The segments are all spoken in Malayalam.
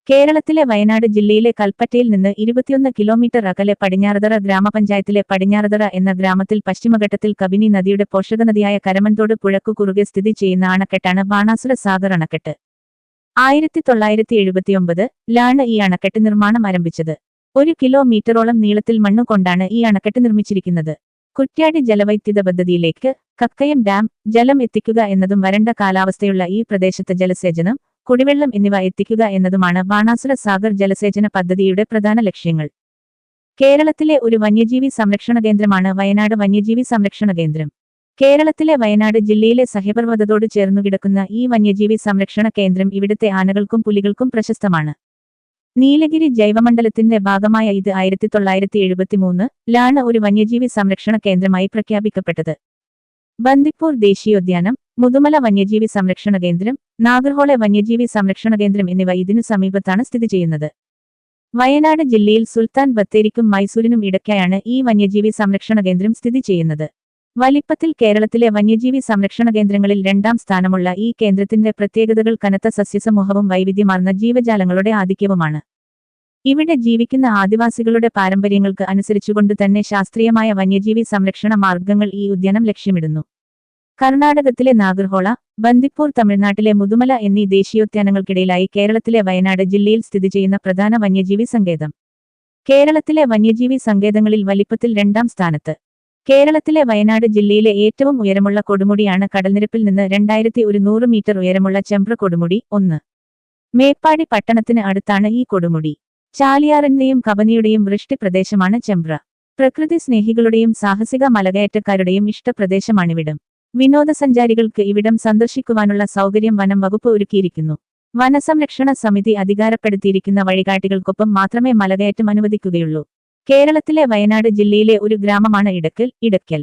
കേരളത്തിലെ വയനാട് ജില്ലയിലെ കൽപ്പറ്റയിൽ നിന്ന് 21 കിലോമീറ്റർ അകലെ പടിഞ്ഞാറതറ ഗ്രാമപഞ്ചായത്തിലെ പടിഞ്ഞാറതറ എന്ന ഗ്രാമത്തിൽ പശ്ചിമഘട്ടത്തിൽ കബിനി നദിയുടെ പോഷകനദിയായ കരമൻതോട് പുഴക്കു കുറുകെ സ്ഥിതി ചെയ്യുന്ന അണക്കെട്ടാണ് ബാണാസുര സാഗർ അണക്കെട്ട്. 1979-ലാണ് ഈ അണക്കെട്ട് നിർമ്മാണം ആരംഭിച്ചത്. 1 കിലോമീറ്ററോളം നീളത്തിൽ മണ്ണുകൊണ്ടാണ് ഈ അണക്കെട്ട് നിർമ്മിച്ചിരിക്കുന്നത്. കുറ്റ്യാടി ജലവൈദ്യുത പദ്ധതിയിലേക്ക് കക്കയം ഡാം ജലം എത്തിക്കുക എന്നതും വരണ്ട കാലാവസ്ഥയുള്ള ഈ പ്രദേശത്ത് ജലസേചനം, കുടിവെള്ളം എന്നിവ എത്തിക്കുക എന്നതുമാണ് ബാണാസുര സാഗർ ജലസേചന പദ്ധതിയുടെ പ്രധാന ലക്ഷ്യങ്ങൾ. കേരളത്തിലെ ഒരു വന്യജീവി സംരക്ഷണ കേന്ദ്രമാണ് വയനാട് വന്യജീവി സംരക്ഷണ കേന്ദ്രം. കേരളത്തിലെ വയനാട് ജില്ലയിലെ സഹ്യപർവ്വതത്തോട് ചേർന്നുകിടക്കുന്ന ഈ വന്യജീവി സംരക്ഷണ കേന്ദ്രം ഇവിടുത്തെ ആനകൾക്കും പുലികൾക്കും പ്രശസ്തമാണ്. നീലഗിരി ജൈവമണ്ഡലത്തിന്റെ ഭാഗമായ ഇത് 1973-ലാണ് ഒരു വന്യജീവി സംരക്ഷണ കേന്ദ്രമായി പ്രഖ്യാപിക്കപ്പെട്ടത്. ബന്ദിപ്പൂർ ദേശീയോദ്യാനം, മുതുമല വന്യജീവി സംരക്ഷണ കേന്ദ്രം, നാഗർഹോളെ വന്യജീവി സംരക്ഷണ കേന്ദ്രം എന്നിവ ഇതിനു സമീപത്താണ് സ്ഥിതി ചെയ്യുന്നത്. വയനാട് ജില്ലയിൽ സുൽത്താൻ ബത്തേരിക്കും മൈസൂരിനും ഇടയ്ക്കായാണ് ഈ വന്യജീവി സംരക്ഷണ കേന്ദ്രം സ്ഥിതി ചെയ്യുന്നത്. വലിപ്പത്തിൽ കേരളത്തിലെ വന്യജീവി സംരക്ഷണ കേന്ദ്രങ്ങളിൽ 2ാം സ്ഥാനമുള്ള ഈ കേന്ദ്രത്തിന്റെ പ്രത്യേകതകൾ കനത്ത സസ്യസമൂഹവും വൈവിധ്യമാർന്ന ജീവജാലങ്ങളുടെ ആധിക്യവുമാണ്. ഇവിടെ ജീവിക്കുന്ന ആദിവാസികളുടെ പാരമ്പര്യങ്ങൾക്ക് അനുസരിച്ചുകൊണ്ട് തന്നെ ശാസ്ത്രീയമായ വന്യജീവി സംരക്ഷണ മാർഗങ്ങൾ ഈ ഉദ്യാനം ലക്ഷ്യമിടുന്നു. കർണാടകത്തിലെ നാഗർഹോള, ബന്ദിപ്പൂർ, തമിഴ്നാട്ടിലെ മുതുമല എന്നീ ദേശീയോദ്യാനങ്ങൾക്കിടയിലായി കേരളത്തിലെ വയനാട് ജില്ലയിൽ സ്ഥിതി ചെയ്യുന്ന പ്രധാന വന്യജീവി സങ്കേതം. കേരളത്തിലെ വന്യജീവി സങ്കേതങ്ങളിൽ വലിപ്പത്തിൽ 2ാം സ്ഥാനത്ത്. കേരളത്തിലെ വയനാട് ജില്ലയിലെ ഏറ്റവും ഉയരമുള്ള കൊടുമുടിയാണ് കടൽനിരപ്പിൽ നിന്ന് 2100 മീറ്റർ ഉയരമുള്ള ചെമ്പ്ര കൊടുമുടി 1. മേപ്പാടി പട്ടണത്തിന് അടുത്താണ് ഈ കൊടുമുടി. ചാലിയാറിന്റെയും കബനിയുടെയും വൃഷ്ടി പ്രദേശമാണ് ചെമ്പ്ര. പ്രകൃതി സ്നേഹികളുടെയും സാഹസിക മലകയറ്റക്കാരുടെയും ഇഷ്ടപ്രദേശമാണിവിടം. വിനോദസഞ്ചാരികൾക്ക് ഇവിടം സന്ദർശിക്കുവാനുള്ള സൗകര്യം വനം വകുപ്പ് ഒരുക്കിയിരിക്കുന്നു. വനസംരക്ഷണ സമിതി അധികാരപ്പെടുത്തിയിരിക്കുന്ന വഴികാട്ടികൾക്കൊപ്പം മാത്രമേ മലകയറ്റം അനുവദിക്കുകയുള്ളൂ. കേരളത്തിലെ വയനാട് ജില്ലയിലെ ഒരു ഗ്രാമമാണ് ഇടയ്ക്കൽ.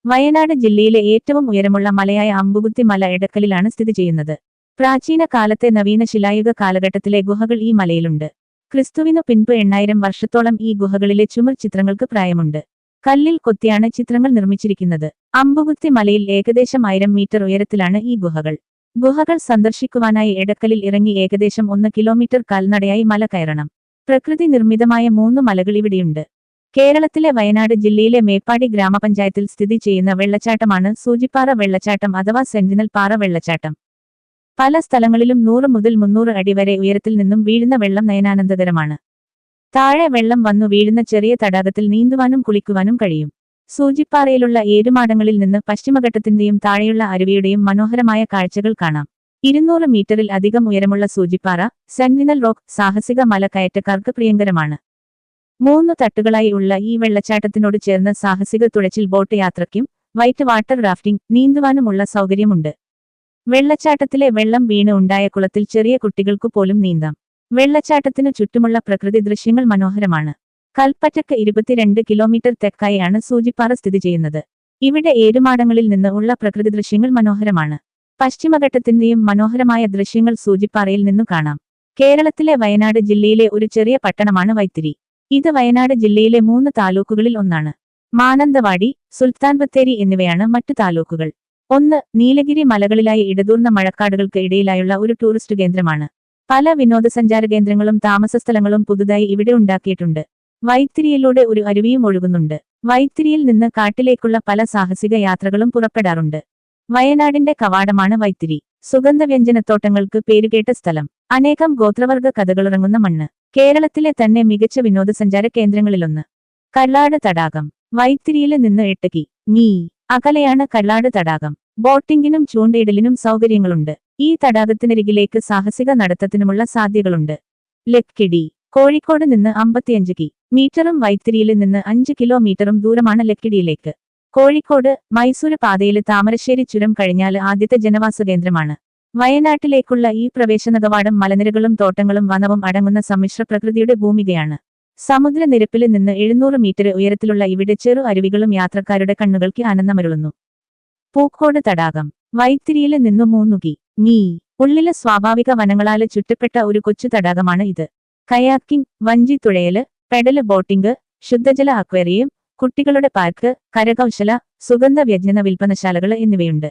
വയനാട് ജില്ലയിലെ ഏറ്റവും ഉയരമുള്ള മലയായ അമ്പുകുത്തി മല ഇടയ്ക്കലിലാണ് സ്ഥിതി ചെയ്യുന്നത്. പ്രാചീന കാലത്തെ നവീന ശിലായുഗ കാലഘട്ടത്തിലെ ഗുഹകൾ ഈ മലയിലുണ്ട്. ക്രിസ്തുവിനു പിൻപ് 8000 വർഷത്തോളം ഈ ഗുഹകളിലെ ചുമർ ചിത്രങ്ങൾക്ക് പ്രായമുണ്ട്. കല്ലിൽ കൊത്തിയാണ് ചിത്രങ്ങൾ നിർമ്മിച്ചിരിക്കുന്നത്. അമ്പുകുത്തി മലയിൽ ഏകദേശം 1000 മീറ്റർ ഉയരത്തിലാണ് ഈ ഗുഹകൾ. ഗുഹകൾ സന്ദർശിക്കുവാനായി എടക്കലിൽ ഇറങ്ങി ഏകദേശം 1 കിലോമീറ്റർ കാൽനടയായി മല കയറണം. പ്രകൃതി നിർമ്മിതമായ 3 മലകൾ ഇവിടെയുണ്ട്. കേരളത്തിലെ വയനാട് ജില്ലയിലെ മേപ്പാടി ഗ്രാമപഞ്ചായത്തിൽ സ്ഥിതി ചെയ്യുന്ന വെള്ളച്ചാട്ടമാണ് സൂചിപ്പാറ വെള്ളച്ചാട്ടം അഥവാ സെന്റിനൽ പാറ വെള്ളച്ചാട്ടം. പല സ്ഥലങ്ങളിലും 100 മുതൽ 300 അടി വരെ ഉയരത്തിൽ നിന്നും വീഴുന്ന വെള്ളം നയനാനന്ദകരമാണ്. താഴെ വെള്ളം വന്നു വീഴുന്ന ചെറിയ തടാകത്തിൽ നീന്തുവാനും കുളിക്കുവാനും കഴിയും. സൂചിപ്പാറയിലുള്ള ഏരുമാടങ്ങളിൽ നിന്ന് പശ്ചിമഘട്ടത്തിന്റെയും താഴെയുള്ള അരുവിയുടെയും മനോഹരമായ കാഴ്ചകൾ കാണാം. 200 മീറ്ററിൽ അധികം ഉയരമുള്ള സൂചിപ്പാറ, സെന്റിനൽ റോക്ക് സാഹസിക മല കയറ്റക്കാർക്ക് പ്രിയങ്കരമാണ്. 3 തട്ടുകളായി ഉള്ള ഈ വെള്ളച്ചാട്ടത്തിനോട് ചേർന്ന് സാഹസിക തുഴച്ചിൽ ബോട്ട് യാത്രയ്ക്കും വൈറ്റ് വാട്ടർ റാഫ്റ്റിംഗ് നീന്തുവാനുമുള്ള സൗകര്യമുണ്ട്. വെള്ളച്ചാട്ടത്തിലെ വെള്ളം വീണ് ഉണ്ടായ കുളത്തിൽ ചെറിയ കുട്ടികൾക്കു പോലും നീന്താം. വെള്ളച്ചാട്ടത്തിനു ചുറ്റുമുള്ള പ്രകൃതി ദൃശ്യങ്ങൾ മനോഹരമാണ്. കൽപ്പറ്റയ്ക്ക് 22 കിലോമീറ്റർ തെക്കായാണ് സൂചിപ്പാറ സ്ഥിതി ചെയ്യുന്നത്. ഇവിടെ ഏരുമാടങ്ങളിൽ നിന്ന് ഉള്ള പ്രകൃതി ദൃശ്യങ്ങൾ മനോഹരമാണ്. പശ്ചിമഘട്ടത്തിന്റെയും മനോഹരമായ ദൃശ്യങ്ങൾ സൂചിപ്പാറയിൽ നിന്നു കാണാം. കേരളത്തിലെ വയനാട് ജില്ലയിലെ ഒരു ചെറിയ പട്ടണമാണ് വൈത്തിരി. ഇത് വയനാട് ജില്ലയിലെ 3 താലൂക്കുകളിൽ ഒന്നാണ്. മാനന്തവാടി, സുൽത്താൻ ബത്തേരി എന്നിവയാണ് മറ്റു താലൂക്കുകൾ. 1. നീലഗിരി മലകളിലായി ഇടതൂർന്ന മഴക്കാടുകൾക്ക് ഇടയിലായുള്ള ഒരു ടൂറിസ്റ്റ് കേന്ദ്രമാണ്. പല വിനോദസഞ്ചാര കേന്ദ്രങ്ങളും താമസസ്ഥലങ്ങളും പുതുതായി ഇവിടെ ഉണ്ടാക്കിയിട്ടുണ്ട്. വൈത്തിരിയിലൂടെ ഒരു അരുവിയും ഒഴുകുന്നുണ്ട്. വൈത്തിരിയിൽ നിന്ന് കാട്ടിലേക്കുള്ള പല സാഹസിക യാത്രകളും പുറപ്പെടാറുണ്ട്. വയനാടിന്റെ കവാടമാണ് വൈത്തിരി. സുഗന്ധവ്യഞ്ജനത്തോട്ടങ്ങൾക്ക് പേരുകേട്ട സ്ഥലം. അനേകം ഗോത്രവർഗ കഥകളിറങ്ങുന്ന മണ്ണ്. കേരളത്തിലെ തന്നെ മികച്ച വിനോദസഞ്ചാര കേന്ദ്രങ്ങളിലൊന്ന്. കള്ളാട് തടാകം. വൈത്തിരിയില് നിന്ന് 8 കി.മീ. അകലെയാണ് കള്ളാട് തടാകം. ബോട്ടിംഗിനും ചൂണ്ടയിടലിനും സൗകര്യങ്ങളുണ്ട്. ഈ തടാകത്തിനരികിലേക്ക് സാഹസിക നടത്തത്തിനുമുള്ള സാധ്യതകളുണ്ട്. ലക്കിടി. കോഴിക്കോട് നിന്ന് 55 കി.മീറ്ററും വൈത്തിരിയില് നിന്ന് 5 കിലോമീറ്ററും ദൂരമാണ് ലക്കിടിയിലേക്ക്. കോഴിക്കോട് മൈസൂര് പാതയില് താമരശ്ശേരി ചുരം കഴിഞ്ഞാല് ആദ്യത്തെ ജനവാസ കേന്ദ്രമാണ്. വയനാട്ടിലേക്കുള്ള ഈ പ്രവേശനകവാടം മലനിരകളും തോട്ടങ്ങളും വനവും അടങ്ങുന്ന സമ്മിശ്ര പ്രകൃതിയുടെ ഭൂമികയാണ്. സമുദ്രനിരപ്പില് നിന്ന് 700 മീറ്റർ ഉയരത്തിലുള്ള ഇവിടെ ചെറു അരുവികളും യാത്രക്കാരുടെ കണ്ണുകൾക്ക് ആനന്ദമരുളുന്നു. പൂക്കോട് തടാകം. വൈത്തിരിയില് നിന്നു 3 കി.മീ. ഉള്ളില് സ്വാഭാവിക വനങ്ങളാല് ചുറ്റപ്പെട്ട ഒരു കൊച്ചു തടാകമാണ് ഇത്. കയാക്കിംഗ്, വഞ്ചി തുഴയല്, പെഡല് ബോട്ടിംഗ്, ശുദ്ധജല അക്വേറിയം, കുട്ടികളുടെ പാർക്ക്, കരകൗശല, സുഗന്ധ വ്യഞ്ജന വിൽപ്പനശാലകള് എന്നിവയുണ്ട്.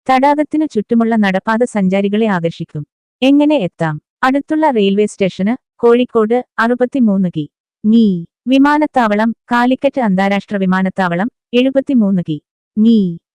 തടാകത്തിനു ചുറ്റുമുള്ള നടപ്പാത സഞ്ചാരികളെ ആകർഷിക്കും. എങ്ങനെ എത്താം? അടുത്തുള്ള റെയിൽവേ സ്റ്റേഷന് കോഴിക്കോട് 63 മീ. വിമാനത്താവളം കാലിക്കറ്റ് അന്താരാഷ്ട്ര വിമാനത്താവളം 73 മീ.